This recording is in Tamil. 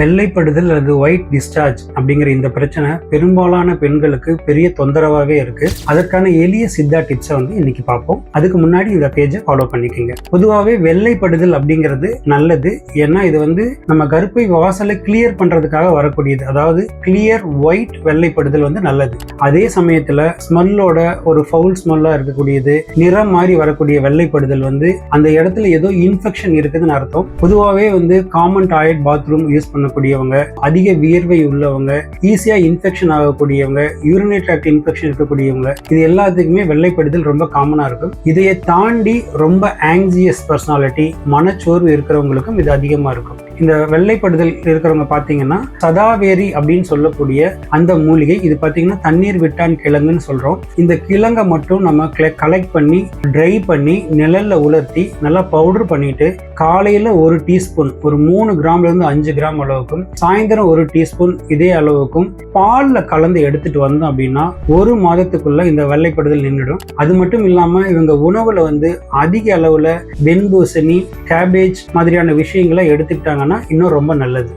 வெள்ளைப்படுதல் அல்லது ஒயிட் டிஸ்சார்ஜ் அப்படிங்கிற இந்த பிரச்சனை பெரும்பாலான பெண்களுக்கு பெரிய தொந்தரவாகவே இருக்கு. அதற்கான எளிய சித்தா டிப்ஸை இன்னைக்கு பார்ப்போம். அதுக்கு முன்னாடி இந்த பேஜை ஃபாலோ பண்ணிக்கோங்க. பொதுவாகவே வெள்ளைப்படுதல் அப்படிங்கிறது நல்லது. ஏன்னா இது நம்ம கர்ப்பை வாசலை கிளியர் பண்றதுக்காக வரக்கூடியது. அதாவது கிளியர் ஒயிட் வெள்ளைப்படுதல் நல்லது. அதே சமயத்துல ஸ்மெல்லோட ஒரு ஃபவுல் ஸ்மெல்லா இருக்கக்கூடியது, நிறம் மாதிரி வரக்கூடிய வெள்ளைப்படுதல் அந்த இடத்துல ஏதோ இன்ஃபெக்ஷன் இருக்குதுன்னு அர்த்தம். பொதுவாகவே காமன் டாய்லெட் பாத்ரூம் யூஸ் பண்ணக்கூடியவங்க, அதிக வியர்வை உள்ளவங்க, ஈஸியா இன்ஃபெக்ஷன் ஆகக்கூடியவங்க, யூரினரி ட்ராக்ட் இன்ஃபெக்ஷன் இருக்கக்கூடியவங்க, இது எல்லாத்துக்குமே வெள்ளைப்படுதல் ரொம்ப காமனா இருக்கும். இதையை தாண்டி ரொம்ப ஆங்ஸியஸ் பர்சனாலிட்டி, மனச்சோர்வு இருக்கிறவங்களுக்கும் இது அதிகமா இருக்கும். இந்த வெள்ளைப்படுதல் இருக்கிறவங்க பாத்தீங்கன்னா சதாவேரி அப்படின்னு சொல்லக்கூடிய அந்த மூலிகை, இது பாத்தீங்கன்னா தண்ணீர் விட்டான் கிழங்குன்னு சொல்றோம். இந்த கிழங்கை மட்டும் நம்ம கலெக்ட் பண்ணி ட்ரை பண்ணி நிழல்ல உலர்த்தி நல்லா பவுடர் பண்ணிட்டு காலையில 1 டீஸ்பூன், ஒரு 3 கிராம்ல இருந்து 5 கிராம் அளவுக்கும், சாயந்தரம் 1 டீஸ்பூன் இதே அளவுக்கும் பால்ல கலந்து எடுத்துட்டு வந்தோம் அப்படின்னா 1 மாதத்துக்குள்ள இந்த வெள்ளைப்படுதல் நின்றுடும். அது மட்டும் இல்லாம இவங்க உணவுல அதிக அளவுல வெண்பூசணி, கேபேஜ் மாதிரியான விஷயங்களை எடுத்துக்கிட்டாங்கன்னா இன்னும் ரொம்ப நல்லது.